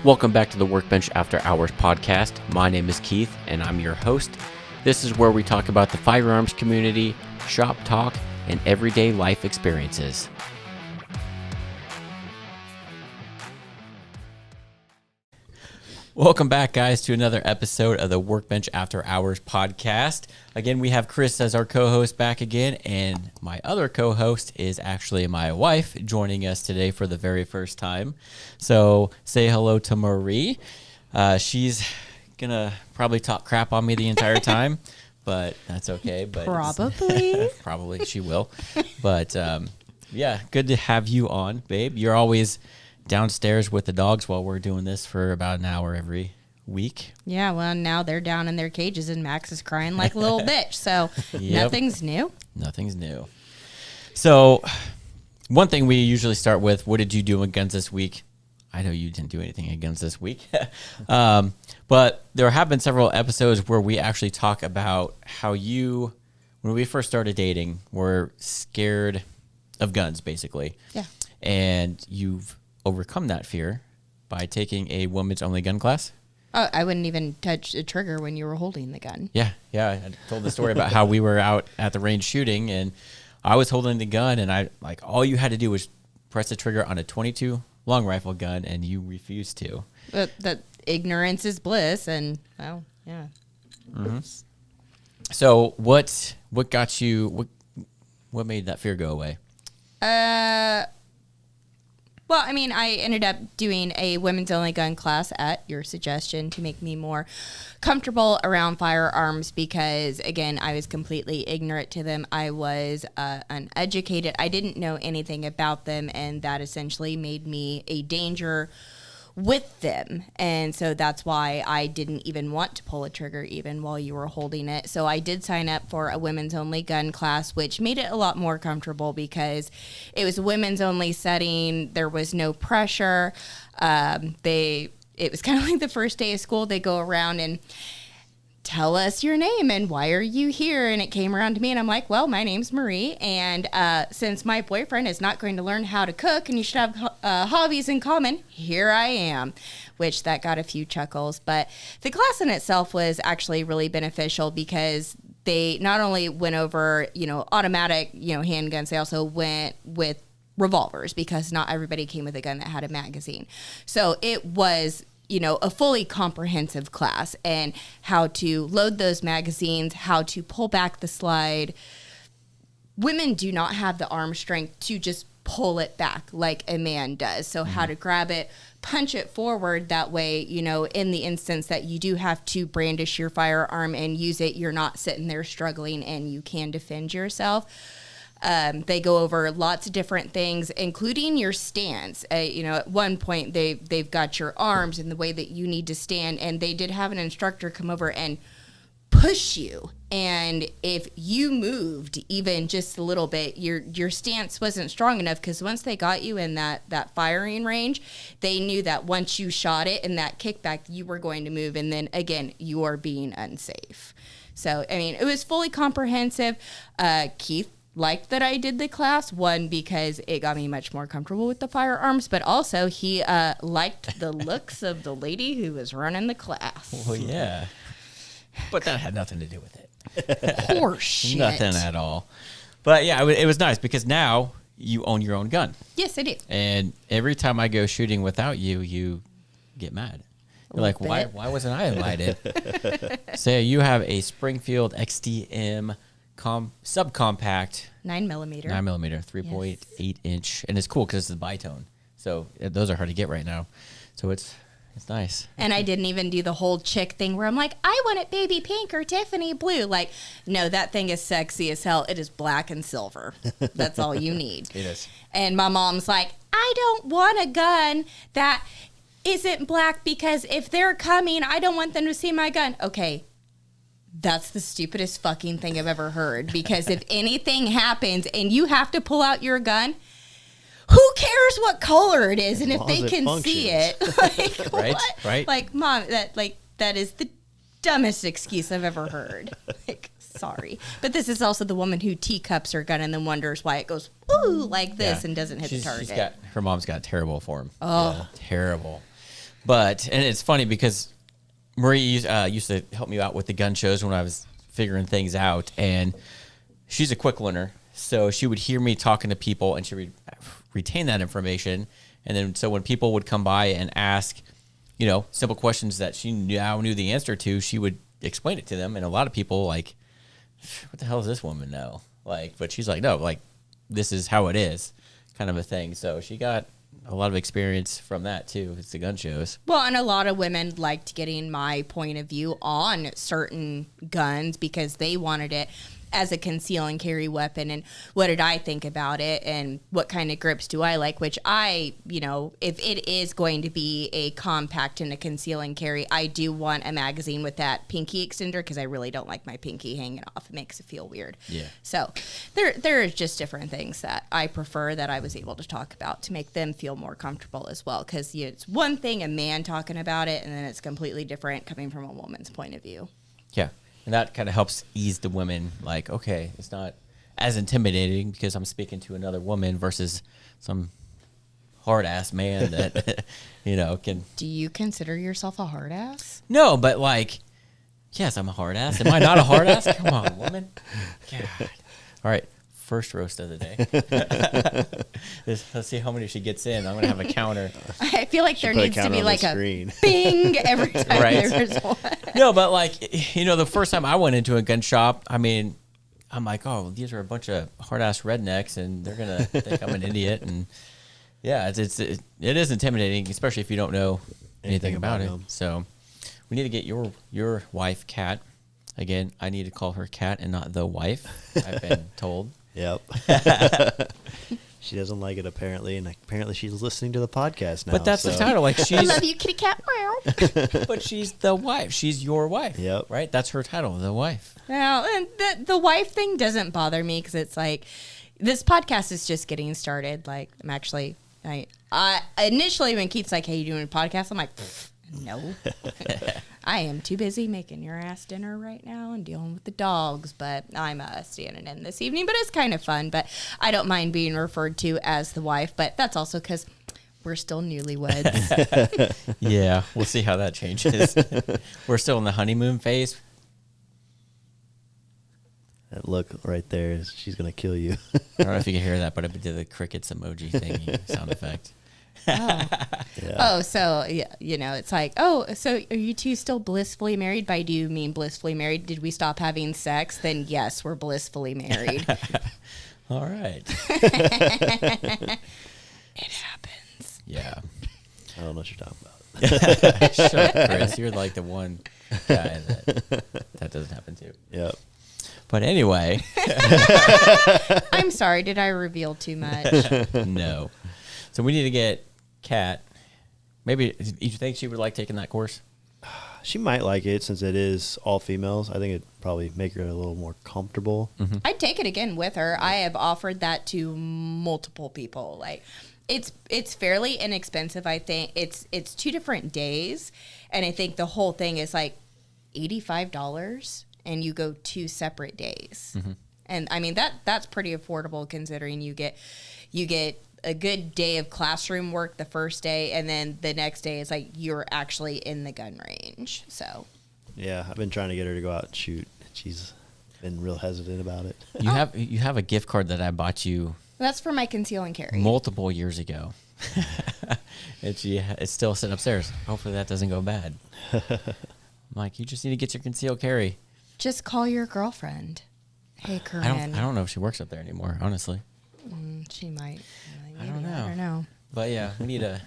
Welcome back to the Workbench After Hours podcast. My name is Keith, and I'm your host. This is where we talk about the firearms community, shop talk, and everyday life experiences. Welcome back, guys, to another episode of the Workbench After Hours podcast. Again, we have Chris as our co-host back again, and my other co-host is actually my wife joining us today for the very first time. So say hello to Marie. She's going to probably talk crap on me the entire time, but that's okay. But probably she will. But yeah, good to have you on, babe. You're always downstairs with the dogs while we're doing this for about an hour every week. Yeah, well, now they're down in their cages and Max is crying like a little bitch. So Nothing's new. Nothing's new. So one thing we usually start with, what did you do against this week? I know you didn't do anything against this week. But there have been several episodes where we actually talk about how you, when we first started dating, were scared of guns, basically. Yeah. And you've overcome that fear by taking a women's only gun class. Oh, I wouldn't even touch the trigger when you were holding the gun. Yeah. I told the story about how we were out at the range shooting, and I was holding the gun, and all you had to do was press the trigger on a .22 long rifle gun, and you refused to. But that ignorance is bliss, and well, yeah. Mm-hmm. So what got you? What made that fear go away? Well, I mean, I ended up doing a women's only gun class at your suggestion to make me more comfortable around firearms because, again, I was completely ignorant to them. I was uneducated. I didn't know anything about them, and that essentially made me a danger with them. And so that's why I didn't even want to pull a trigger even while you were holding it. So I did sign up for a women's only gun class, which made it a lot more comfortable because it was a women's only setting. There was no pressure. It was kind of like the first day of school. They go around and tell us your name and why are you here? And it came around to me and I'm like, well, my name's Marie. And since my boyfriend is not going to learn how to cook and you should have hobbies in common, here I am, which that got a few chuckles. But the class in itself was actually really beneficial because they not only went over, automatic, handguns, they also went with revolvers because not everybody came with a gun that had a magazine. So it was a fully comprehensive class and how to load those magazines, how to pull back the slide. Women do not have the arm strength to just pull it back like a man does. So how to grab it, punch it forward that way, in the instance that you do have to brandish your firearm and use it, you're not sitting there struggling and you can defend yourself. They go over lots of different things, including your stance. At one point, they've got your arms and the way that you need to stand, and they did have an instructor come over and push you. And if you moved even just a little bit, your stance wasn't strong enough because once they got you in that firing range, they knew that once you shot it in that kickback, you were going to move, and then, again, you are being unsafe. So, I mean, it was fully comprehensive. Keith liked that I did the class, one, because it got me much more comfortable with the firearms, but also he liked the looks of the lady who was running the class. Well, yeah. But that had nothing to do with it. Horseshit. Nothing at all. But yeah, it was nice because now you own your own gun. Yes, I do. And every time I go shooting without you, you get mad. You're like, why wasn't I invited? So you have a Springfield XDM subcompact 9mm 3.8 inch, and it's cool because it's the bitone, so those are hard to get right now, so it's nice. And I didn't even do the whole chick thing where I'm like, I want it baby pink or Tiffany blue. Like, no, that thing is sexy as hell. It is black and silver. That's all you need. It is. And my mom's like, I don't want a gun that isn't black because if they're coming, I don't want them to see my gun. Okay, that's the stupidest fucking thing I've ever heard. Because if anything happens and you have to pull out your gun, who cares what color it is? And if they can see it, like, right, what? Right. Like, Mom, that is the dumbest excuse I've ever heard. Like, sorry, but this is also the woman who teacups her gun and then wonders why it goes ooh like this and doesn't hit the target. Her mom's got terrible form. Oh, terrible. But, and it's funny because Marie used to help me out with the gun shows when I was figuring things out, and she's a quick learner. So she would hear me talking to people, and she would retain that information. And then, so when people would come by and ask, you know, simple questions that she now knew the answer to, she would explain it to them. And a lot of people like, what the hell does this woman know? Like, but she's like, no, like, this is how it is, kind of a thing. So she got a lot of experience from that too. It's the gun shows. Well, and a lot of women liked getting my point of view on certain guns because they wanted it as a conceal and carry weapon, and what did I think about it, and what kind of grips do I like, which I, you know, if it is going to be a compact and a conceal and carry, I do want a magazine with that pinky extender because I really don't like my pinky hanging off. It makes it feel weird. Yeah. So there is just different things that I prefer that I was able to talk about to make them feel more comfortable as well, because it's one thing a man talking about it, and then it's completely different coming from a woman's point of view. Yeah. And that kind of helps ease the women, like, okay, it's not as intimidating because I'm speaking to another woman versus some hard-ass man that, you know, can... Do you consider yourself a hard ass? No, but, like, yes, I'm a hard-ass. Am I not a hard-ass? Come on, woman. God. All right, first roast of the day. Let's see how many she gets in. I'm going to have a counter. I feel like there needs to be like a bing every time Right. there's one. No, but like, you know, the first time I went into a gun shop, I mean, I'm like, oh, these are a bunch of hard ass rednecks, and they're gonna think I'm an idiot, and yeah, it is intimidating, especially if you don't know anything about it. So we need to get your wife, Kat. Again, I need to call her Kat and not the wife. I've been told. Yep. She doesn't like it apparently, and apparently she's listening to the podcast now. But that's the title. Like, she's. I love you, kitty cat. But she's the wife. She's your wife. Yep. Right. That's her title, the wife. Well, and the wife thing doesn't bother me because it's like this podcast is just getting started. Like, I'm actually, I initially when Keith's like, "Hey, you doing a podcast?" I'm like, no. I am too busy making your ass dinner right now and dealing with the dogs, but I'm standing in this evening. But it's kind of fun, but I don't mind being referred to as the wife, but that's also because we're still newlyweds. Yeah, we'll see how that changes. We're still in the honeymoon phase. That look right there, she's going to kill you. I don't know if you can hear that, but I did the crickets emoji thingy sound effect. Oh. Yeah. Oh, so yeah, you know, it's like, oh, so are you two still blissfully married? By do you mean blissfully married? Did we stop having sex? Then yes, we're blissfully married. All right. It happens. Yeah. I don't know what you're talking about. Shut up, Chris. You're like the one guy that doesn't happen to. Yep. But anyway. I'm sorry. Did I reveal too much? No. So we need to get Kat. Maybe, you think she would like taking that course? She might like it since it is all females. I think it'd probably make her a little more comfortable. Mm-hmm. I'd take it again with her. I have offered that to multiple people. Like, it's fairly inexpensive. I think it's 2 different days, and I think the whole thing is like $85, and you go 2 separate days. Mm-hmm. And I mean that's pretty affordable considering you get a good day of classroom work the first day, and then the next day is like you're actually in the gun range. So Yeah, I've been trying to get her to go out and shoot. She's been real hesitant about it. You have a gift card that I bought you that's for my conceal and carry. multiple years ago. It's still sitting upstairs. Hopefully that doesn't go bad. Mike, you just need to get your concealed carry. Just call your girlfriend. Hey, Corinne. I don't know if she works up there anymore, honestly. She might. I don't know. I don't know. But yeah, we need to.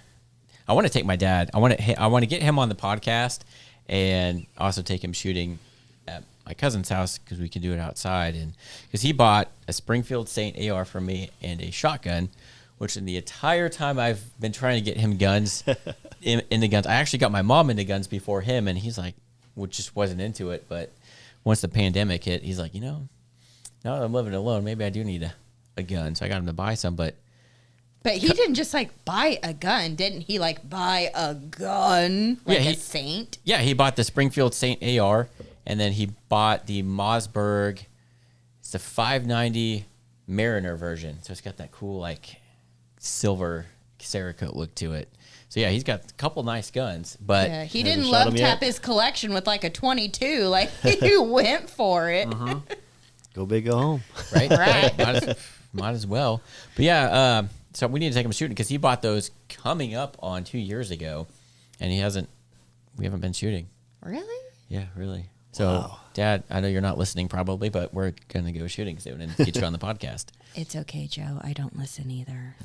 I want to take my dad. I want to get him on the podcast, and also take him shooting at my cousin's house because we can do it outside. And because he bought a Springfield Saint AR for me and a shotgun, which in the entire time I've been trying to get him guns into guns. I actually got my mom into guns before him, and he's like, just wasn't into it. But once the pandemic hit, he's like, now that I'm living alone, maybe I do need a gun. So I got him to buy some, But he didn't just like buy a gun, didn't he? Like buy a gun like a Saint? Yeah, he bought the Springfield Saint AR, and then he bought the Mossberg. It's the 590 Mariner version. So it's got that cool like silver Cerakote look to it. So yeah, he's got a couple nice guns, but Yeah, he Hasn't didn't shot love 'em tap yet? his collection with like a 22. Like he went for it. Go big, go home. right, Right. might as well. But yeah, so we need to take him shooting because he bought those coming up on 2 years ago, and we haven't been shooting. Really? Yeah, really. So, Wow. Dad, I know you're not listening probably, but we're gonna go shooting soon and get you on the podcast. It's okay, Joe. I don't listen either.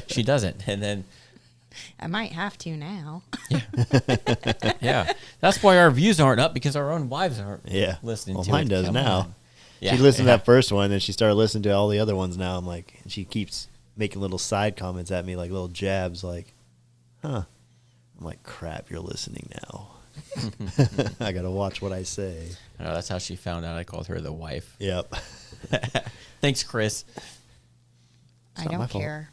She doesn't, and then I might have to now. yeah, that's why our views aren't up because our own wives aren't Yeah. listening Well, to mine it. does Come now. on. Yeah, She listened yeah. to that first one, and she started listening to all the other ones now. I'm like, and she keeps making little side comments at me, like little jabs, like, huh. I'm like, crap, you're listening now. I got to watch what I say. I know, that's how she found out I called her the wife. Yep. Thanks, Chris. I not my don't fault. care.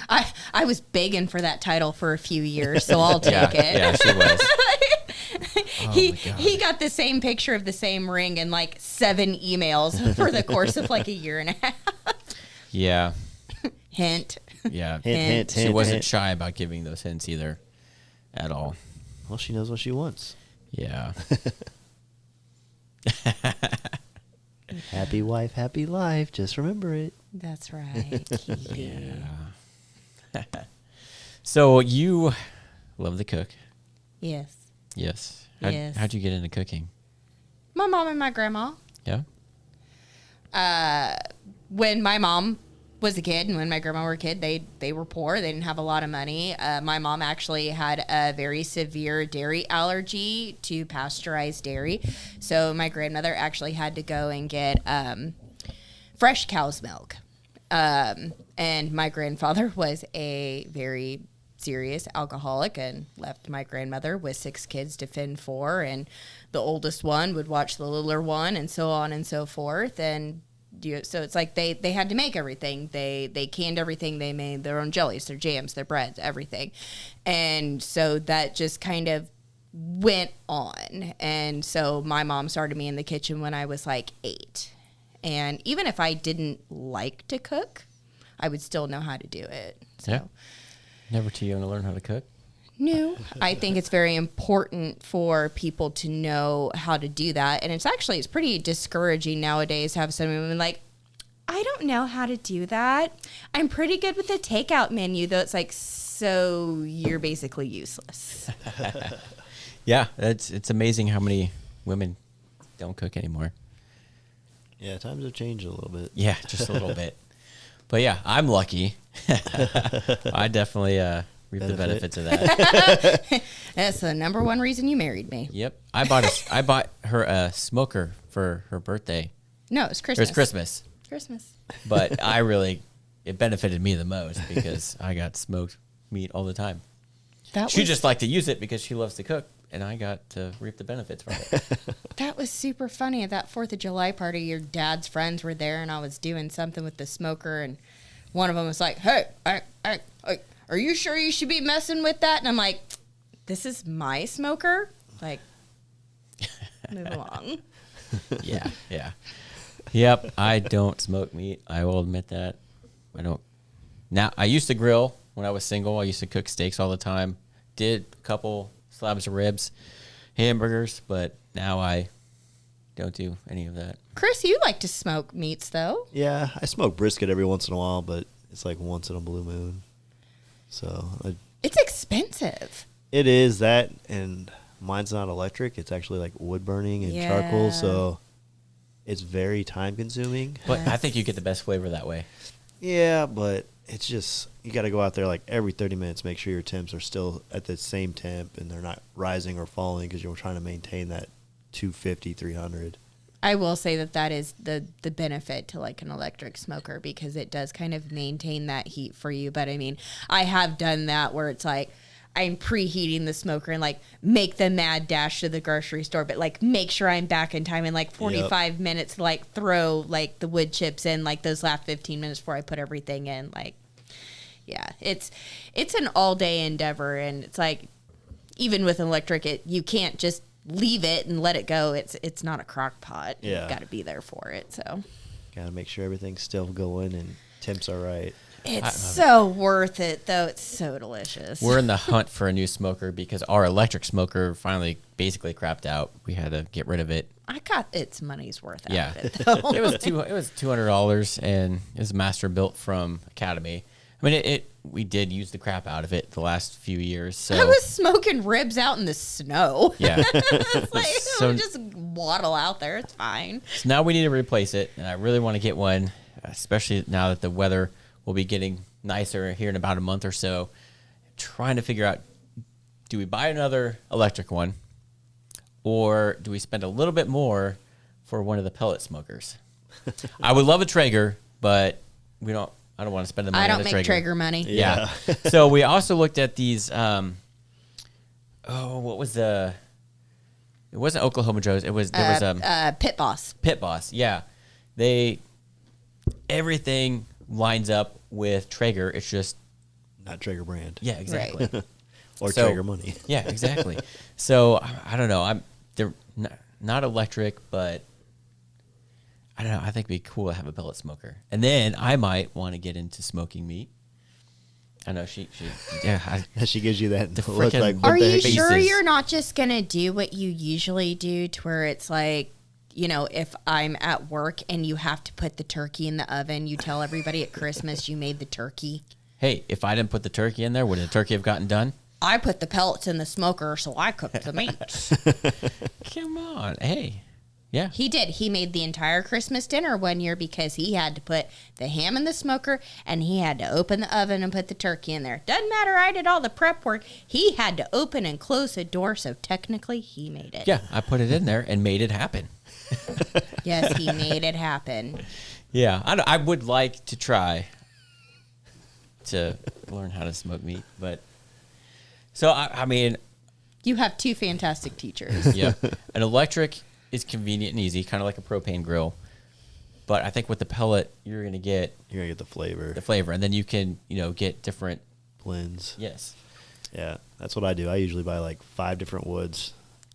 I was begging for that title for a few years, so I'll take Yeah, it. yeah, she was. He got the same picture of the same ring and like 7 emails for the course of like a year and a half. Yeah, Hint. yeah. Hint, hint, She hint, wasn't hint. shy about giving those hints either, at all. Well, she knows what she wants. Yeah. Happy wife, happy life. Just remember it. That's right. Kiki. So you love to cook. Yes. Yes. Yes. How'd you get into cooking? My mom and my grandma. Yeah. When my mom was a kid and when my grandma were a kid, they were poor. They didn't have a lot of money. My mom actually had a very severe dairy allergy to pasteurized dairy. So my grandmother actually had to go and get fresh cow's milk. And my grandfather was a very serious alcoholic and left my grandmother with 6 kids to fend for. And the oldest one would watch the littler one and so on and so forth. And so it's like they had to make everything. They canned everything. They made their own jellies, their jams, their breads, everything. And so that just kind of went on. And so my mom started me in the kitchen when I was like 8. And even if I didn't like to cook, I would still know how to do it. So Yeah. Never too young to learn how to cook. no, I think it's very important for people to know how to do that. And it's pretty discouraging nowadays to have someone like, I don't know how to do that. I'm pretty good with the takeout menu, though. It's like, so you're basically useless. Yeah, it's amazing how many women don't cook anymore. Yeah, times have changed a little bit. Yeah, just a little bit. But yeah, I'm lucky. I definitely reap the benefits of that. That's the number one reason you married me. Yep. I bought her a smoker for her birthday. No, it's Or Christmas. it's Christmas. Christmas. But it benefited me the most because I got smoked meat all the time. She just liked to use it because she loves to cook, and I got to reap the benefits from it. That was super funny. At that 4th of July party, your dad's friends were there, and I was doing something with the smoker, and one of them was like, hey, are you sure you should be messing with that? And I'm like, this is my smoker? Like, move along. Yeah, yeah. Yep, I don't smoke meat. I will admit that. I don't. Now, I used to grill when I was single. I used to cook steaks all the time. Did a couple slabs of ribs, hamburgers, but now I don't do any of that. Chris, you like to smoke meats, though. Yeah, I smoke brisket every once in a while, but it's like once in a blue moon. So It's expensive. it is that, and mine's not electric. It's actually like wood burning and charcoal, Yeah. so it's very time consuming. But I think you get the best flavor that way. Yeah, but it's just, you got to go out there like every 30 minutes, make sure your temps are still at the same temp and they're not rising or falling because you're trying to maintain that 250, 300. I will say that is the benefit to like an electric smoker because it does kind of maintain that heat for you. But I mean, I have done that where it's like I'm preheating the smoker and like make the mad dash to the grocery store, but like make sure I'm back in time in like 45 minutes to like throw like the wood chips in like those last 15 minutes before I put everything in. Like, yeah, it's an all day endeavor. And it's like, even with electric, you can't just leave it and let it go. It's not a crock pot. Yeah. You've got to be there for it. So Got to make sure everything's still going and temps are right. It's so worth it, though. It's so delicious. We're in the hunt for a new smoker because our electric smoker finally basically crapped out. We had to get rid of it. I got its money's worth out Yeah. of it, though. It was $200, and it was master built from Academy. I mean, we did use the crap out of it the last few years. So I was smoking ribs out in the snow. yeah. It's like, So- just waddle out there. It's fine. So now we need to replace it, and I really want to get one, especially now that the weather will be getting nicer here in about a month or so. Trying to figure out, do we buy another electric one, or do we spend a little bit more for one of the pellet smokers? I would love a Traeger, but I don't want to spend the money I on don't a make Traeger. Traeger money. Yeah. So we also looked at these. What was the? It wasn't Oklahoma Joe's. It was Pit Boss. Pit Boss. Yeah, everything lines up with Traeger. It's just Not Traeger brand. yeah, exactly. Or So- Traeger money. Yeah, exactly. So I don't know. They're not electric, but I don't know. I think it'd be cool to have a pellet smoker, and then I might want to get into smoking meat. I know she yeah. She gives you that The look frickin' like, what Are the you heck? sure faces. you're not just going to do what you usually do to where it's like, if I'm at work and you have to put the turkey in the oven, you tell everybody at Christmas you made the turkey? Hey, if I didn't put the turkey in there, would the turkey have gotten done? I put the pellets in the smoker, so I cooked the meat. Come on, hey, yeah. He did. He made the entire Christmas dinner one year because he had to put the ham in the smoker and he had to open the oven and put the turkey in there. Doesn't matter. I did all the prep work. He had to open and close the door, so technically he made it. Yeah, I put it in there and made it happen. Yes, he made it happen. Yeah, I would like to try to learn how to smoke meat, but so I mean, You have two fantastic teachers. yeah, an electric is convenient and easy, kind of like a propane grill. But I think with the pellet, you're gonna get You're going to get the the flavor, and then you can get different. blends. Yes. Yeah, that's what I do. I usually buy like 5 different woods,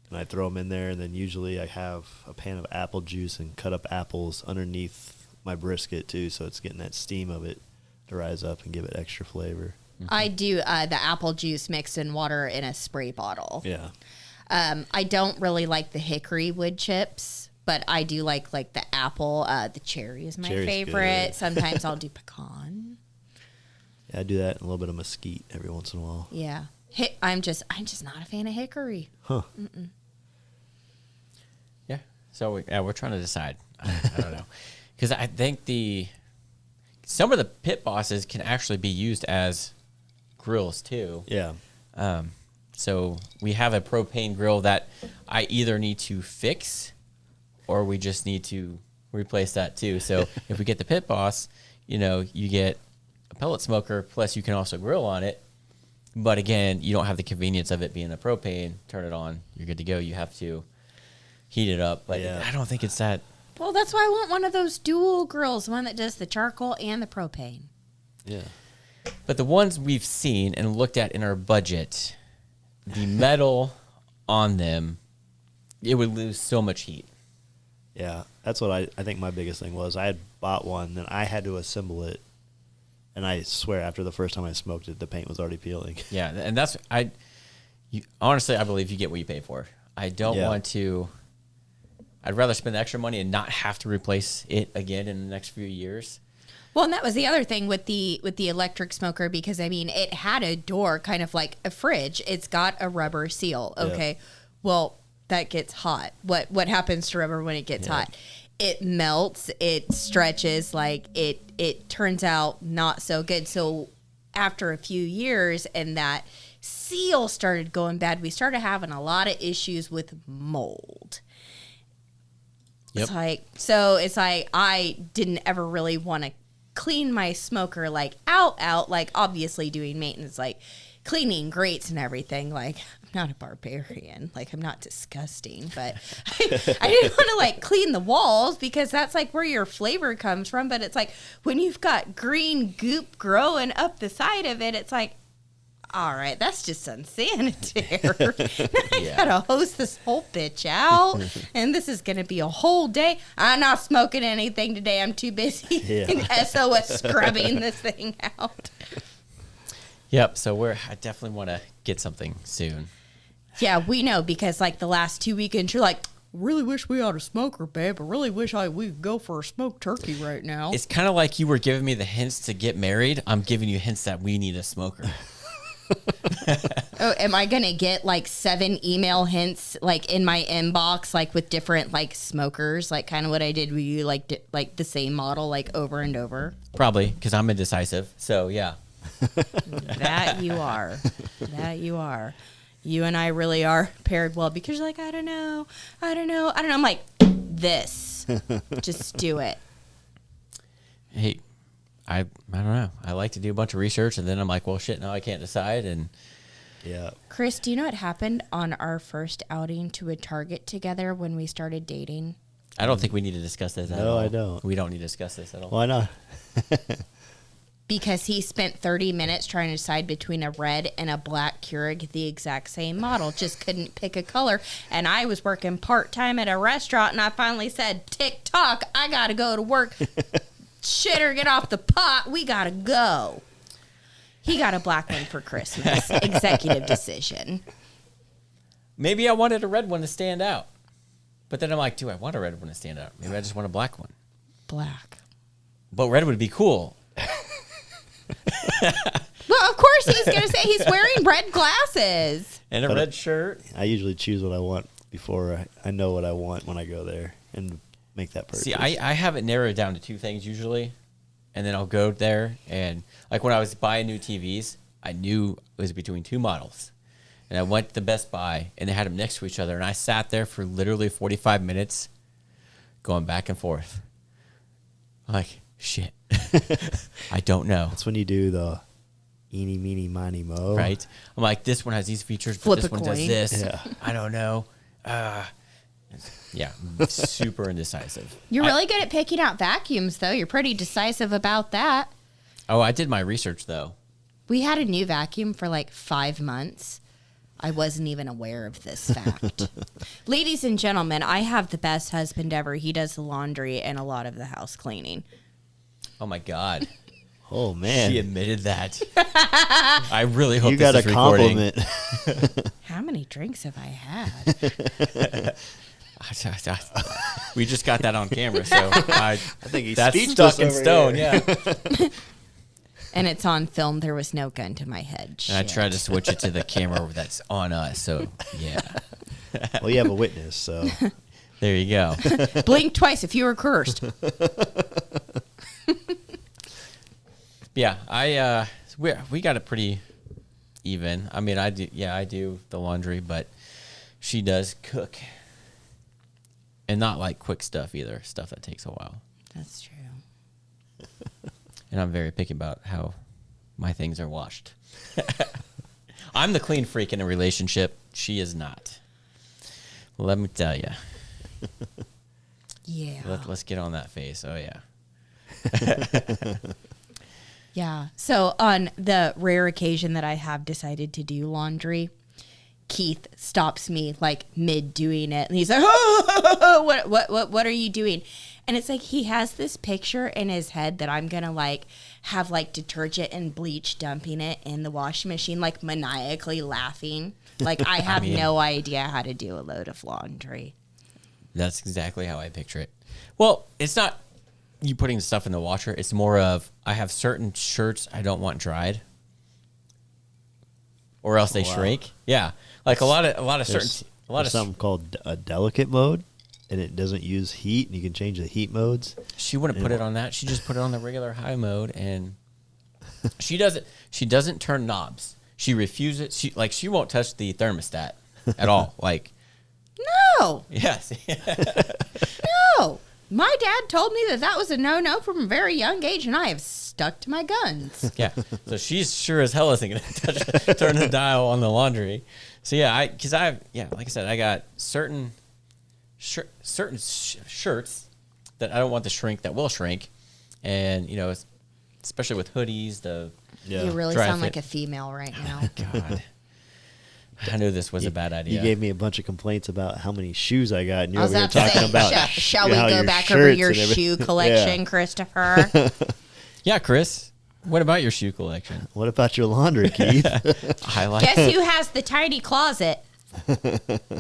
and I throw them in there, and then usually I have a pan of apple juice and cut up apples underneath my brisket too, so it's getting that steam of it to rise up and give it extra flavor. I do the apple juice mixed in water in a spray bottle. Yeah. I don't really like the hickory wood chips, but I do like the apple. The cherry is my Cherry's favorite. good. Sometimes I'll do pecan. Yeah, I do that and a little bit of mesquite every once in a while. Yeah. I'm just not a fan of hickory. Huh. Yeah. So we're trying to decide. I don't know, because I think some of the pit bosses can actually be used as grills too. Yeah. So we have a propane grill that I either need to fix or we just need to replace that too. So if we get the pit boss, you get a pellet smoker, plus you can also grill on it. But again, you don't have the convenience of it being a propane. Turn it on, you're good to go. You have to heat it up. But Yeah. I don't think it's that. Well, that's why I want one of those dual grills, one that does the charcoal and the propane. Yeah. But the ones we've seen and looked at in our budget, the metal on them, it would lose so much heat. Yeah. That's what I think my biggest thing was. I had bought one, then I had to assemble it. And I swear, after the first time I smoked it, the paint was already peeling. Yeah, and that's honestly, I believe you get what you pay for. I don't Yeah. want to. I'd rather spend the extra money and not have to replace it again in the next few years. Well, and that was the other thing with the electric smoker, because it had a door kind of like a fridge. It's got a rubber seal. Okay. Yeah. Well, that gets hot. What happens to rubber when it gets hot? It melts, it stretches, like it turns out not so good. So after a few years and that seal started going bad, we started having a lot of issues with mold. Yep. It's like I didn't ever really want to clean my smoker out, like obviously doing maintenance, like cleaning grates and everything. Like, I'm not a barbarian, like I'm not disgusting, but I didn't want to clean the walls because that's where your flavor comes from. But it's when you've got green goop growing up the side of it, it's all right, that's just unsanitary. Now I Yeah. gotta hose this whole bitch out, and this is gonna be a whole day. I'm not smoking anything today. I'm too busy SOS scrubbing this thing out. Yep. So I definitely want to get something soon. Yeah, we know because like the last 2 weekends, you're like, really wish we had a smoker, babe. I really wish we could go for a smoked turkey right now. It's kind of like you were giving me the hints to get married. I'm giving you hints that we need a smoker. Oh, am I gonna get like 7 email hints like in my inbox, like with different like smokers, like kind of what I did with you, like like the same model, like over and over? Probably because I'm indecisive. So yeah. That you are. That you are. You and I really are paired well because you're like, I don't know. I'm like, this. Just do it. Hey, I don't know. I like to do a bunch of research and then I'm like, well, shit, no, I can't decide. And Yeah. Chris, do you know what happened on our first outing to a Target together when we started dating? I don't think we need to discuss this at all. No, I don't. We don't need to discuss this at all. Why not? Because he spent 30 minutes trying to decide between a red and a black Keurig, the exact same model. Just couldn't pick a color. And I was working part-time at a restaurant, and I finally said, TikTok, I got to go to work. Shitter, get off the pot. We got to go. He got a black one for Christmas. Executive decision. Maybe I wanted a red one to stand out. But then I'm like, do I want a red one to stand out? Maybe I just want a black one. Black. But red would be cool. Well, of course he's going to say he's wearing red glasses. And a red shirt. I usually choose what I want before I know what I want when I go there and make that purchase. See, I have it narrowed down to 2 things usually. And then I'll go there and like when I was buying new TVs, I knew it was between 2 models. And I went to Best Buy and they had them next to each other. And I sat there for literally 45 minutes going back and forth. Like, shit. I don't know. That's when you do the eeny, meeny, miny, mo. Right? I'm like, this one has these features, but Flip this a one does coin. this. Yeah. I don't know. Yeah, super indecisive. You're really good at picking out vacuums, though. You're pretty decisive about that. Oh, I did my research, though. We had a new vacuum for like 5 months. I wasn't even aware of this fact. Ladies and gentlemen, I have the best husband ever. He does the laundry and a lot of the house cleaning. Oh, my God. Oh, man. She admitted that. I really hope You this got a is recording. compliment. How many drinks have I had? We just got that on camera, so I think he's that's speechless stuck in over stone. here. Yeah, And it's on film. There was no gun to my head. and I Shit. tried to switch it to the camera that's on us. So yeah, Well, you have a witness, so. there you go. Blink twice if you were cursed. Yeah, we got it pretty even. I mean, I do the laundry, but she does cook, and not like quick stuff either. Stuff that takes a while. That's true. And I'm very picky about how my things are washed. I'm the clean freak in a relationship. She is not. Let me tell you. Yeah. Let's get on that face. Oh, yeah. Yeah. So on the rare occasion that I have decided to do laundry, Keith stops me like mid doing it, and he's like, "Oh, what are you doing?" And it's like he has this picture in his head that I'm gonna like have like detergent and bleach dumping it in the washing machine, like maniacally laughing. Like I have no idea how to do a load of laundry. That's exactly how I picture it. Well, it's not you putting stuff in the washer. It's more of I have certain shirts I don't want dried, or else they shrink. Yeah, like a lot of There's something called a delicate mode, and it doesn't use heat, and you can change the heat modes. She wouldn't put it on that. She just put it on the regular high mode, and she doesn't turn knobs. She refuses. She won't touch the thermostat at all. Like, No, yes, no. My dad told me that was a no-no from a very young age, and I have stuck to my guns. yeah. So she's sure as hell isn't gonna turn the dial on the laundry. So yeah, like I said, I got certain shirts that I don't want to shrink that will shrink, and especially with hoodies. You really Dry sound fit. like a female right now. God. I knew this was a bad idea. You gave me a bunch of complaints about how many shoes I got, and you're I was over here about to talking say, about shall we how go your back over shirts your and everything- shoe collection, Yeah. Christopher? Yeah, Chris. What about your shoe collection? What about your laundry, Keith? I like. Guess who has the tiny closet?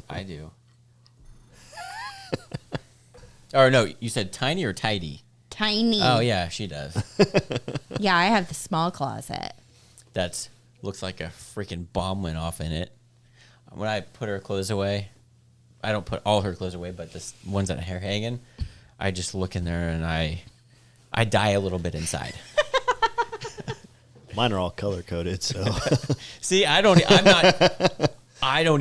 I do. Or no, you said tiny or tidy? Tiny. Oh yeah, she does. Yeah, I have the small closet. That's looks like a freaking bomb went off in it. When I put her clothes away, I don't put all her clothes away, but the ones that are hanging, I just look in there and I die a little bit inside. Mine are all color coded, so See, I don't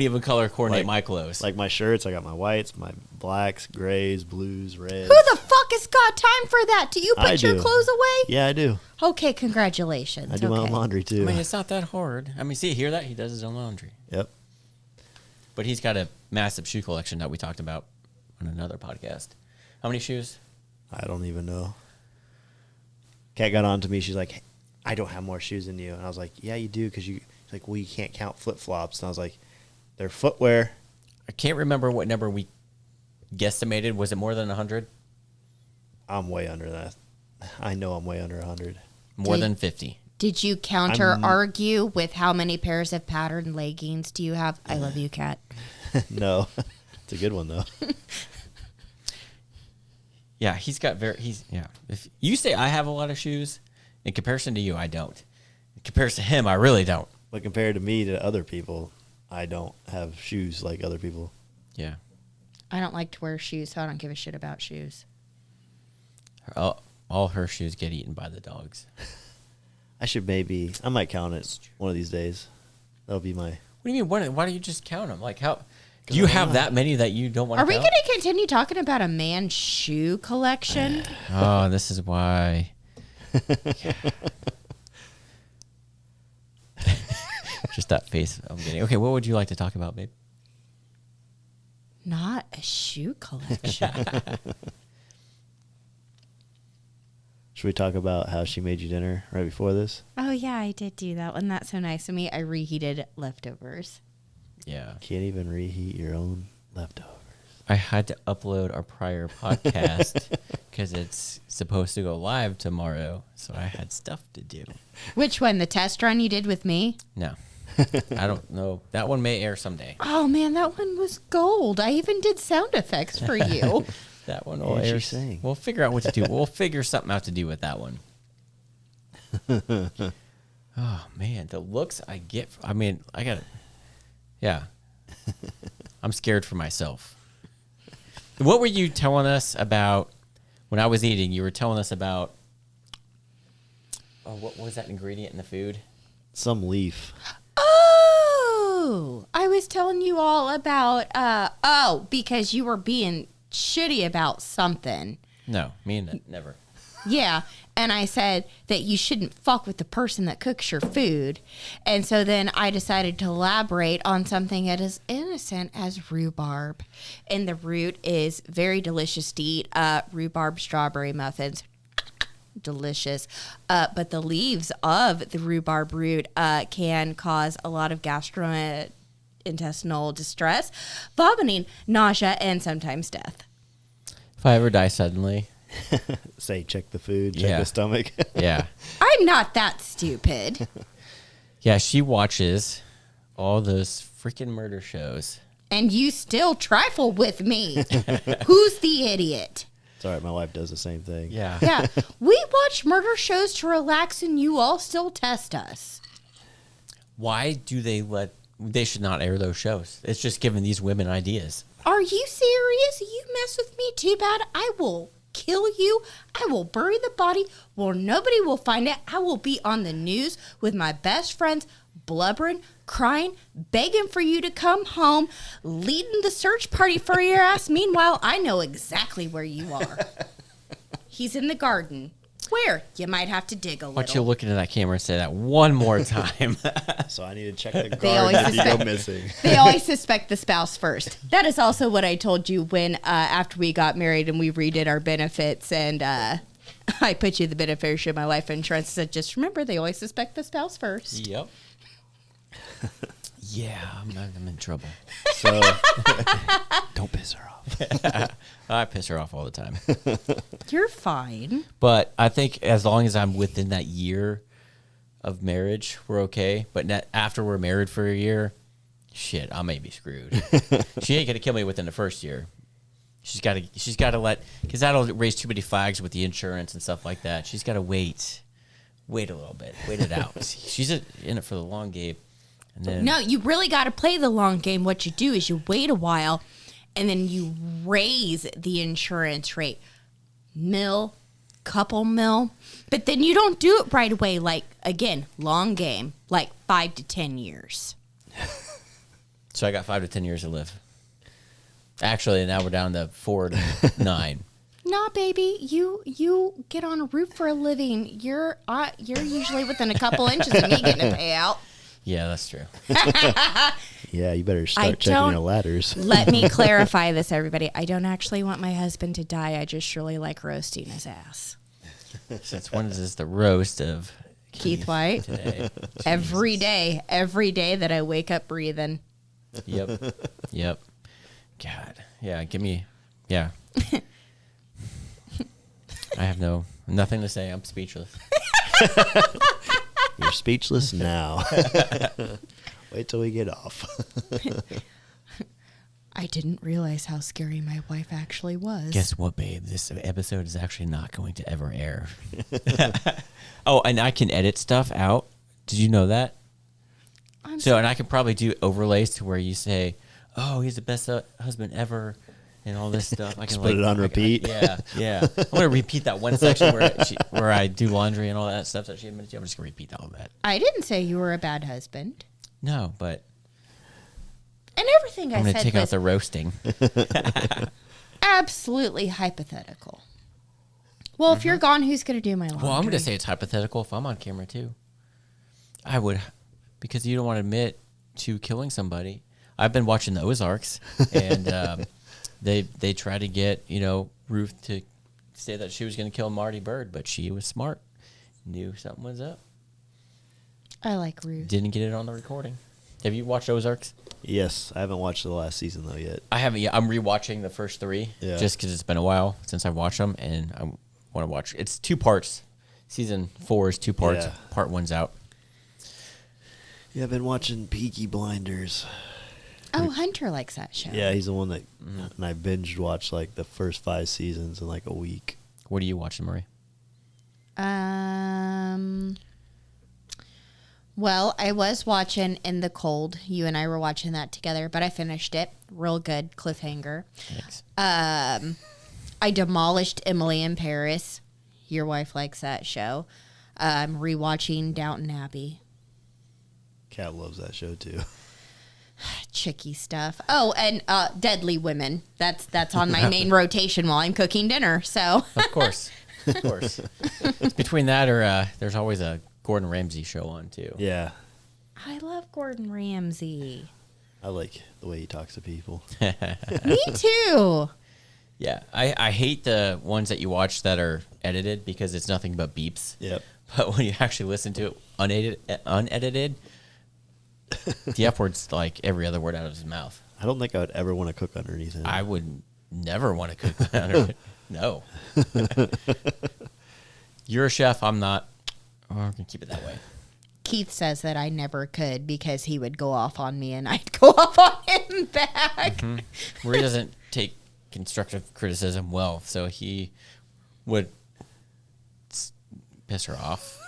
even color coordinate my clothes. like my shirts, I got my whites, my blacks, grays, blues, reds. Who the fuck has got time for that? Do you put I your do. clothes away? Yeah, I do. Okay, congratulations. I do my own Okay. laundry I too. mean, it's not that hard. I mean, see, hear that? He does his own laundry. Yep. But he's got a massive shoe collection that we talked about on another podcast. How many shoes? I don't even know. Kat got on to me. She's like, "Hey, I don't have more shoes than you." And I was like, "Yeah, you do, because you." She's like, "Well, you can't count flip flops." And I was like, "They're footwear." I can't remember what number we guesstimated. Was it more than 100? I'm way under that. I know I'm way under 100. More Did- than 50. Did you counter argue with how many pairs of patterned leggings do you have? I love you, Kat. No, it's a good one though. Yeah, yeah. If you say I have a lot of shoes, in comparison to you, I don't. In comparison to him, I really don't. But compared to me to other people, I don't have shoes like other people. Yeah. I don't like to wear shoes, so I don't give a shit about shoes. All her shoes get eaten by the dogs. I might count it one of these days. That'll be my. What do you mean? Why don't you just count them? Like how? Do you have that many that you don't want to Are we count? going to continue talking about a man's shoe collection? Oh, this is why. Just that face I'm getting. Okay, what would you like to talk about, babe? Not a shoe collection. Should we talk about how she made you dinner right before this? Oh, yeah, I did do that one. That's so nice of me. I reheated leftovers. Yeah. Can't even reheat your own leftovers. I had to upload our prior podcast because it's supposed to go live tomorrow, so I had stuff to do. Which one? The test run you did with me? No. I don't know. That one may air someday. Oh, man, that one was gold. I even did sound effects for you. That one What will is she air. saying? We'll figure out what to do. We'll figure something out to do with that one. Oh, man. The looks I get. I mean, I got to. Yeah. I'm scared for myself. What were you telling us about when I was eating? You were telling us about. Oh, what was that ingredient in the food? Some leaf. Oh, I was telling you all about, because you were being shitty about something. No, me and that, never. Yeah. And I said that you shouldn't fuck with the person that cooks your food. And so then I decided to elaborate on something that is innocent as rhubarb. And the root is very delicious to eat. Rhubarb strawberry muffins. Delicious. But the leaves of the rhubarb root can cause a lot of gastrointestinal distress, vomiting, nausea, and sometimes death. If I ever die suddenly, Say, check the food, check Yeah. the stomach. yeah. I'm not that stupid. Yeah, she watches all those freaking murder shows. And you still trifle with me. Who's the idiot? It's all right. My wife does the same thing. Yeah. Yeah, we watch murder shows to relax, and you all still test us. Why do they should not air those shows? It's just giving these women ideas. Are you serious? You mess with me too bad, I will kill you. I will bury the body where nobody will find it. I will be on the news with my best friends, blubbering, crying, begging for you to come home, leading the search party for your ass. Meanwhile, I know exactly where you are. He's in the garden. Where? You might have to dig a Why don't you little. look into that camera and say that one more time? So I need to check the They always garden if you go suspect- missing. They always suspect the spouse first. That is also what I told you when after we got married and we redid our benefits and I put you the beneficiary of my life insurance. Said, just remember, they always suspect the spouse first. Yep. Yeah, I'm in trouble. So don't piss her off. I piss her off all the time. You're fine. But I think as long as I'm within that year of marriage, we're okay. But after we're married for a year, shit, I may be screwed. She ain't gonna kill me within the first year. She's got to let, because that'll raise too many flags with the insurance and stuff like that. She's got to wait a little bit, wait it out. She's in it for the long game. And then, No, you really got to play the long game. What you do is you wait a while, and then you raise the insurance rate, couple mil, but then you don't do it right away. Like, again, long game, like 5 to 10 years. So I got 5 to 10 years to live. Actually, now we're down to 4 to 9. Nah, baby, you get on a roof for a living. You're usually within a couple inches of me getting a payout. Yeah, that's true. Yeah, you better start checking your ladders. Let me clarify this, everybody. I don't actually want my husband to die. I just really like roasting his ass. Since when is this the roast of Keith White? today? Every day that I wake up breathing. Yep. God. Yeah, give me. Yeah. I have nothing to say. I'm speechless. You're speechless now. Wait till we get off. I didn't realize how scary my wife actually was. Guess what, babe? This episode is actually not going to ever air. Oh, and I can edit stuff out. Did you know that? And I can probably do overlays to where you say, "Oh, he's the best husband ever," and all this stuff. I can put it on repeat. Yeah. I'm gonna repeat that one section where I do laundry and all that stuff that she admitted to. I'm just gonna repeat all of that. I didn't say you were a bad husband. No, but And everything I I'm gonna said take out was the roasting. absolutely hypothetical. Well, if you're gone, who's going to do my laundry? Well, I'm gonna say it's hypothetical if I'm on camera too. I would, because you don't want to admit to killing somebody. I've been watching the Ozarks, and they try to get Ruth to say that she was going to kill Marty Bird, but she was smart, knew something was up. I like Ruth. Didn't get it on the recording. Have you watched Ozarks? Yes, I haven't watched the last season though yet. I haven't yet. I'm rewatching the first 3 just because it's been a while since I've watched them, and I want to watch. It's 2 parts. Season 4 is 2 parts. Yeah. Part 1's out. Yeah, I've been watching Peaky Blinders. Oh, Hunter likes that show. Yeah, he's the one that and I binge watched like the first 5 seasons in like a week. What are you watching, Marie? Well, I was watching In the Cold. You and I were watching that together, but I finished it. Real good cliffhanger. Thanks. I demolished Emily in Paris. Your wife likes that show. I'm rewatching Downton Abbey. Kat loves that show too. Chicky stuff. Oh, and Deadly Women. That's on my main rotation while I'm cooking dinner. So Of course. It's between that or there's always a Gordon Ramsay show on too. Yeah, I love Gordon Ramsay. I like the way he talks to people. Me too. Yeah, I hate the ones that you watch that are edited because it's nothing but beeps. Yep. But when you actually listen to it unedited, the F word's like every other word out of his mouth. I don't think I would ever want to cook underneath him. I would never want to cook under it. No. You're a chef. I'm not. Oh, I'm going to keep it that way. Keith says that I never could because he would go off on me and I'd go off on him back. Mm-hmm. Marie doesn't take constructive criticism well, so he would piss her off.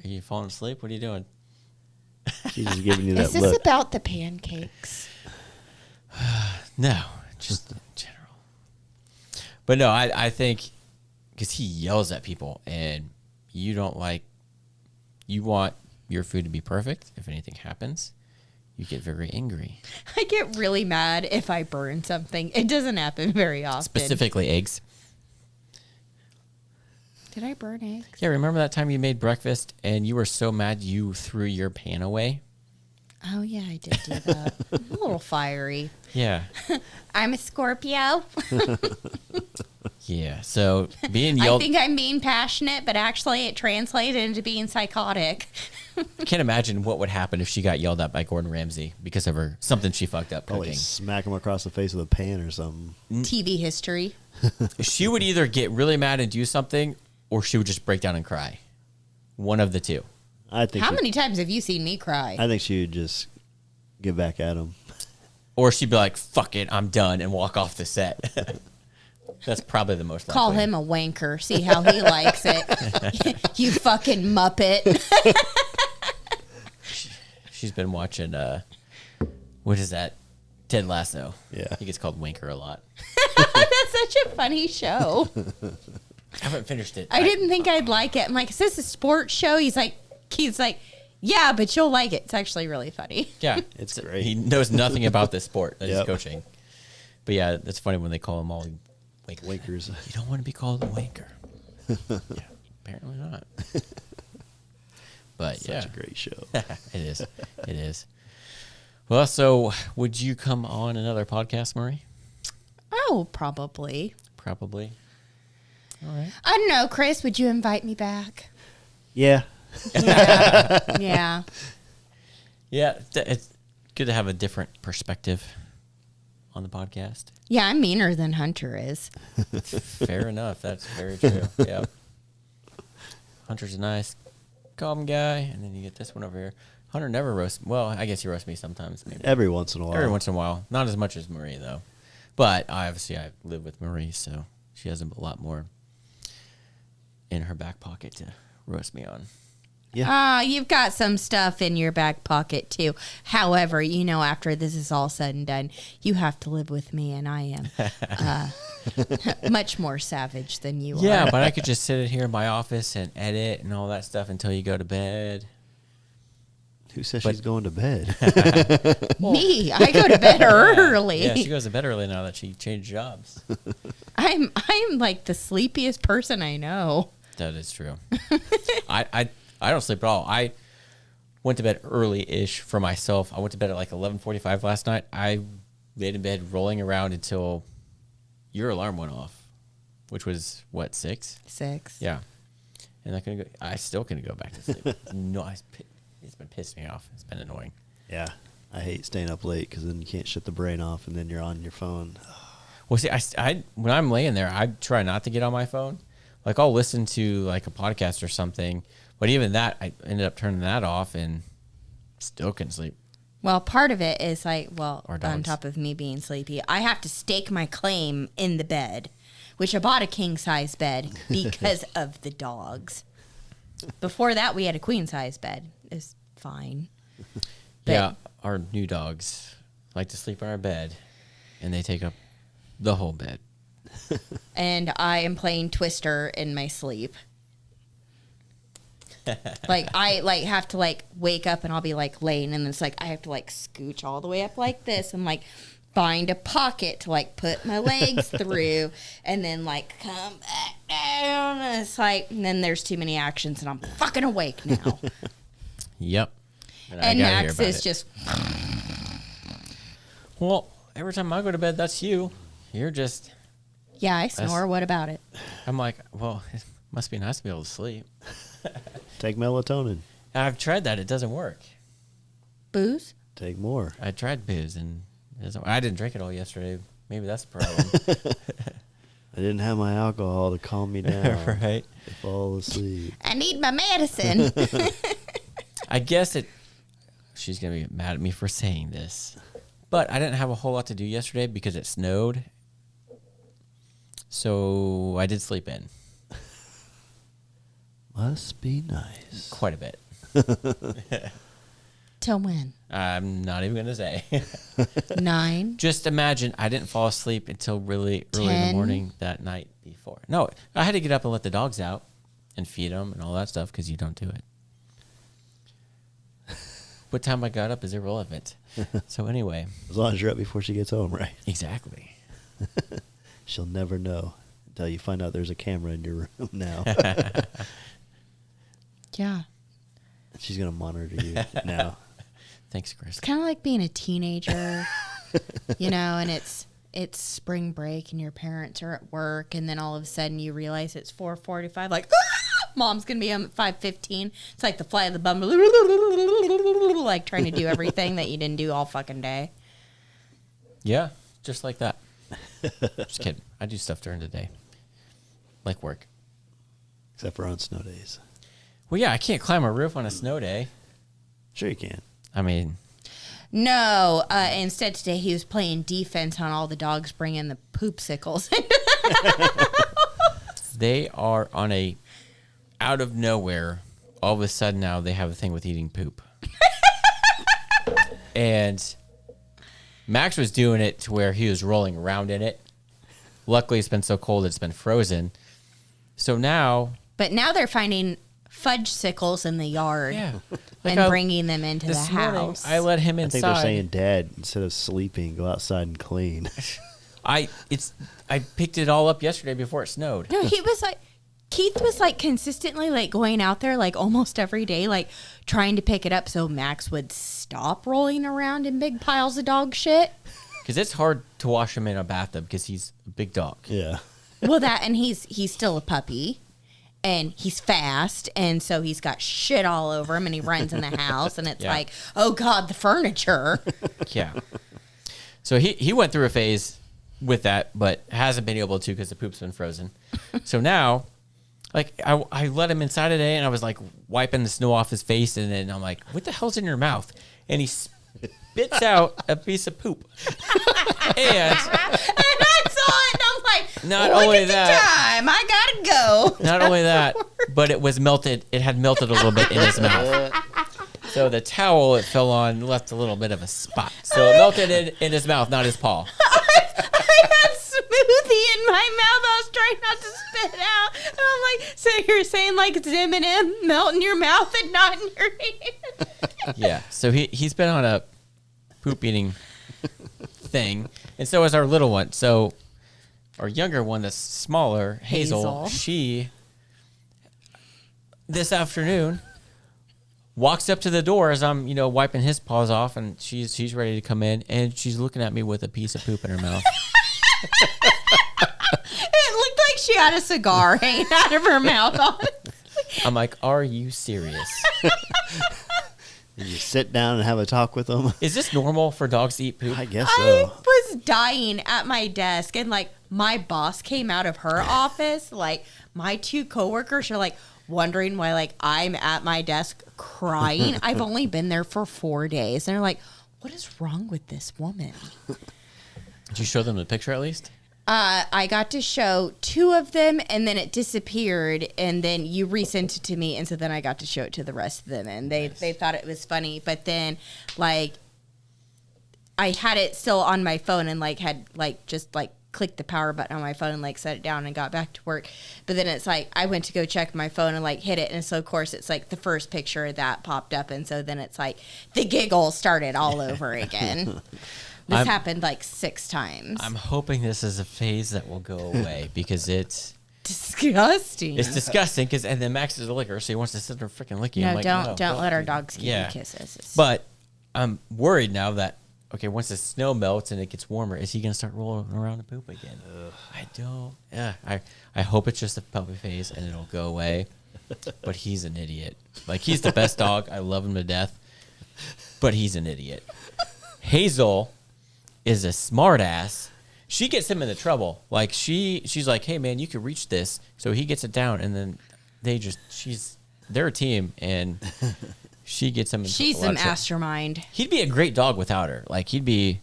Are you falling asleep? What are you doing? She's just giving you that Is this look. about the pancakes? No, just in general. But no, I think because he yells at people and you want your food to be perfect. If anything happens, you get very angry. I get really mad if I burn something. It doesn't happen very often. Specifically eggs. Did I burn eggs? Yeah, remember that time you made breakfast and you were so mad you threw your pan away? Oh, yeah, I did do that. I'm a little fiery. Yeah. I'm a Scorpio. Yeah. So being I yelled, think I'm being passionate, but actually it translated into being psychotic. I can't imagine what would happen if she got yelled at by Gordon Ramsay because of something she fucked up Probably cooking. smack him across the face with a pan or something. TV history. She would either get really mad and do something, or she would just break down and cry. One of the two. I think. How many times have you seen me cry? I think she would just get back at him. Or she'd be like, fuck it, I'm done, and walk off the set. That's probably the most likely. Call him a wanker. See how he likes it. You fucking muppet. She's been watching, what is that? Ted Lasso. Yeah. He gets called Wanker a lot. That's such a funny show. I haven't finished it. I didn't think I'd like it. I'm like, is this a sports show? He's like, yeah, but you'll like it. It's actually really funny. Yeah. It's great. He knows nothing about this sport that he's Yep. coaching. But yeah, that's funny when they call him all wankers. Wankers. You don't want to be called a wanker. Yeah, apparently not. But Such a great show. it is. It is. Well, so would you come on another podcast, Marie? Oh, probably. Probably. All right. I don't know, Chris. Would you invite me back? Yeah. Yeah. Yeah, it's good to have a different perspective on the podcast. Yeah, I'm meaner than Hunter is. Fair enough. That's very true. Yeah. Hunter's a nice, calm guy, and then you get this one over here. Hunter never roasts. Well, I guess he roasts me sometimes. Maybe Every once in a while. every once in a while. Not as much as Marie though. But I live with Marie, so she has a lot more in her back pocket to roast me on. You've got some stuff in your back pocket too. However, after this is all said and done, you have to live with me, and I am much more savage than you are. Yeah, but I could just sit in here in my office and edit and all that stuff until you go to bed. Who says she's going to bed? Me, I go to bed early. Yeah, she goes to bed early now that she changed jobs. I'm like the sleepiest person I know. That is true. I don't sleep at all. I went to bed early-ish for myself. I went to bed at like 11:45 last night. I laid in bed rolling around until your alarm went off, which was, what, 6? 6. Yeah. And I still couldn't go back to sleep. No, it's been pissing me off. It's been annoying. Yeah. I hate staying up late because then you can't shut the brain off and then you're on your phone. Well, see, I when I'm laying there, I try not to get on my phone. Like, I'll listen to, like, a podcast or something. But even that, I ended up turning that off and still couldn't sleep. Well, part of it is like, Or on dogs. top of me being sleepy, I have to stake my claim in the bed, which I bought a king-size bed because of the dogs. Before that, we had a queen-size bed. It's fine. But Yeah, our new dogs like to sleep in our bed, and they take up the whole bed. And I am playing Twister in my sleep. Like, I have to wake up and I'll be laying, and it's I have to scooch all the way up like this and find a pocket to put my legs through, and then come back down. And it's and then there's too many actions and I'm fucking awake now. Yep. And Max is just, well, every time I go to bed, that's you. You're just, yeah, I snore. What about it? I'm like, well, it must be nice to be able to sleep. Take melatonin. I've tried that. It doesn't work. Booze? Take more. I tried booze, and I didn't drink it all yesterday. Maybe that's the problem. I didn't have my alcohol to calm me down. Right. To fall asleep. I need my medicine. I guess she's going to be mad at me for saying this, but I didn't have a whole lot to do yesterday because it snowed. So I did sleep in. Must be nice. Quite a bit. Till when? I'm not even going to say. 9? Just imagine I didn't fall asleep until really early in the 10? morning that night before. No, I had to get up and let the dogs out and feed them and all that stuff because you don't do it. What time I got up is irrelevant. So anyway. As long as you're up before she gets home, right? Exactly. She'll never know until you find out there's a camera in your room now. Yeah. She's going to monitor you now. Thanks, Chris. It's kind of like being a teenager, and it's spring break and your parents are at work, and then all of a sudden you realize it's 4:45. Like, mom's gonna be home at 5:15. It's like the fly of the bumble, like trying to do everything that you didn't do all fucking day. Yeah, just like that. Just kidding. I do stuff during the day, like work. Except for on snow days. Well, yeah, I can't climb a roof on a snow day. Sure you can. I mean, no. Instead, today he was playing defense on all the dogs bringing the poopsicles. they are on a out of nowhere. All of a sudden now they have a thing with eating poop. And Max was doing it to where he was rolling around in it. Luckily, it's been so cold it's been frozen. So now... But now they're finding fudge sickles in the yard and bringing them into the house. I let him inside. I think they're saying, Dad, instead of sleeping, go outside and clean. I picked it all up yesterday before it snowed. No, Keith was like consistently like going out there like almost every day, like trying to pick it up so Max would stop rolling around in big piles of dog shit. Because it's hard to wash him in a bathtub because he's a big dog. Yeah. Well, and he's still a puppy, and he's fast, and so he's got shit all over him, and he runs in the house, and it's like, oh God, the furniture. Yeah. So he went through a phase with that, but hasn't been able to because the poop's been frozen. So now... Like, I let him inside today, and I was, like, wiping the snow off his face, and then I'm like, what the hell's in your mouth? And he spits out a piece of poop. And I saw it, and I'm like, not look only at that, the time. I gotta go. Not only that, but it was melted. It had melted a little bit in his mouth. So the towel it fell on left a little bit of a spot. So it melted in his mouth, not his paw. I had smoothie in my mouth. I was trying not to spit it out. And I'm like, so you're saying like it's M&M melt in your mouth and not in your hand? Yeah. So he's been on a poop eating thing, and so is our little one. So our younger one, that's smaller, Hazel. She this afternoon walks up to the door as I'm, wiping his paws off, and she's ready to come in, and she's looking at me with a piece of poop in her mouth. It looked like she had a cigar hanging out of her mouth. I'm like, are you serious? Did you sit down and have a talk with them? Is this normal for dogs to eat poop? I guess so. I was dying at my desk, and like my boss came out of her office. Like my two coworkers are like wondering why like I'm at my desk crying. I've only been there for 4 days, and they're like, what is wrong with this woman? Did you show them the picture at least? I got to show 2 of them, and then it disappeared, and then you resent it to me, and so then I got to show it to the rest of them, and they thought it was funny. But then, like, I had it still on my phone and, like, had, like, just, like, clicked the power button on my phone and, like, set it down and got back to work. But then it's, like, I went to go check my phone and, like, hit it, and so, of course, it's, like, the first picture that popped up, and so then it's, like, the giggle started all over again. This happened like 6 times. I'm hoping this is a phase that will go away because it's disgusting. It's disgusting and then Max is a licker, so he wants to sit there and freaking lick you. No, like, don't let our dogs give you kisses. But I'm worried now that once the snow melts and it gets warmer, is he gonna start rolling around and poop again? I don't. Yeah, I hope it's just a puppy phase and it'll go away. But he's an idiot. Like he's the best dog. I love him to death. But he's an idiot. Hazel is a smart ass. She gets him into trouble. Like she's like, hey man, you can reach this. So he gets it down, and then they're a team, and she gets him into She's a mastermind. He'd be a great dog without her. Like he'd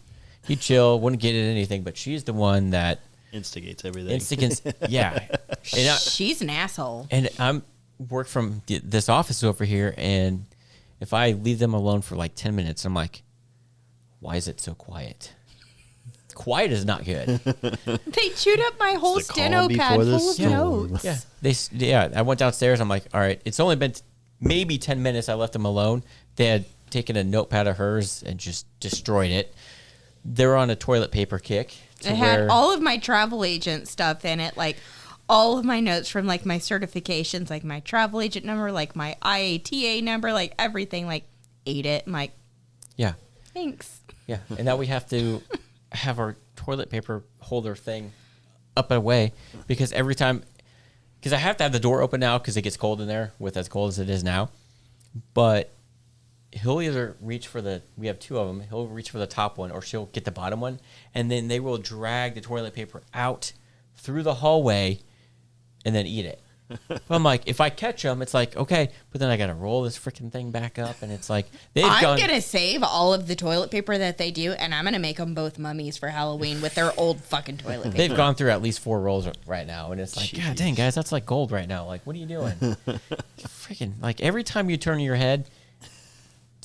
chill, wouldn't get in anything, but she's the one that instigates everything. Yeah. She's an asshole. And I'm work from this office over here, and if I leave them alone for like 10 minutes, I'm like, why is it so quiet? Quiet is not good. They chewed up my whole steno pad full of notes. Yeah. I went downstairs. I'm like, all right, it's only been maybe 10 minutes. I left them alone. They had taken a notepad of hers and just destroyed it. They were on a toilet paper kick. It had all of my travel agent stuff in it, like all of my notes from like my certifications, like my travel agent number, like my IATA number, like everything, like ate it. I'm like, Yeah. Thanks. Yeah. And now we have to have our toilet paper holder thing up and away because every time, because I have to have the door open now because it gets cold in there with as cold as it is now. But he'll either reach for we have two of them, he'll reach for the top one or she'll get the bottom one. And then they will drag the toilet paper out through the hallway and then eat it. But I'm like, if I catch them, it's like, okay, but then I got to roll this freaking thing back up. And it's like, I'm going to save all of the toilet paper that they do, and I'm going to make them both mummies for Halloween with their old fucking toilet paper. They've gone through at least 4 rolls right now. And it's like, Jeez. God dang, guys, that's like gold right now. Like, what are you doing? Freaking, like, every time you turn your head,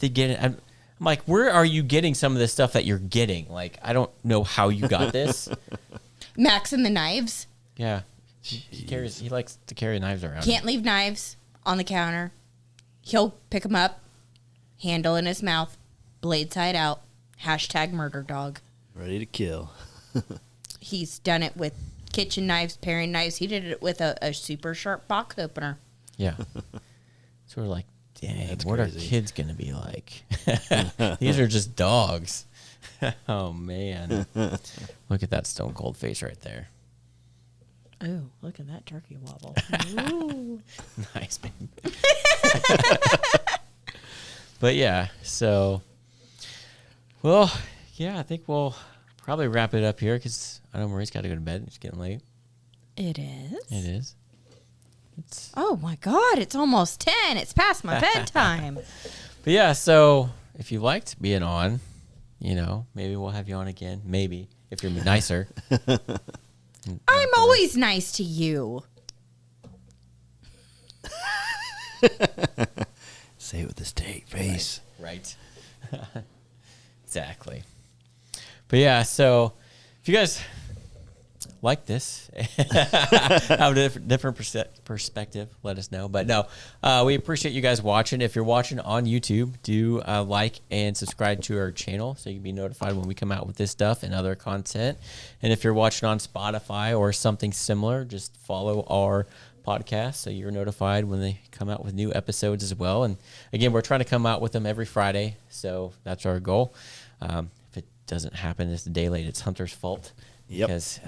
they get it. I'm like, where are you getting some of this stuff that you're getting? Like, I don't know how you got this. Max and the knives. Yeah. He likes to carry knives around. Can't leave knives on the counter. He'll pick them up, handle in his mouth, blade side out, #murder dog. Ready to kill. He's done it with kitchen knives, paring knives. He did it with a super sharp box opener. Yeah. So we're like, dang, That's what crazy. are kids going to be like? These are just dogs. Oh, man. Look at that stone cold face right there. Oh, look at that turkey wobble. Ooh. Nice, man. But yeah, so, well, yeah, I think we'll probably wrap it up here because I know Marie's got to go to bed. It's getting late. It is? It is. It's. Oh, my God. It's almost 10. It's past my bedtime. But yeah, so if you liked being on, maybe we'll have you on again. Maybe, if you're nicer. I'm always nice to you. Say it with a straight face. Right. Exactly. But yeah, so if you guys like this, have a different perspective, let us know. But no, we appreciate you guys watching. If you're watching on YouTube, do like and subscribe to our channel so you can be notified when we come out with this stuff and other content. And if you're watching on Spotify or something similar, just follow our podcast so you're notified when they come out with new episodes as well. And again, we're trying to come out with them every Friday, so that's our goal. If it doesn't happen, it's a day late. It's Hunter's fault. Yep. Because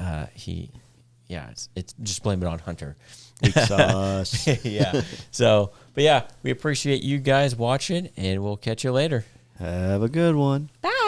it's just blame it on Hunter. Weak sauce. Yeah. So, but yeah, we appreciate you guys watching, and we'll catch you later. Have a good one. Bye.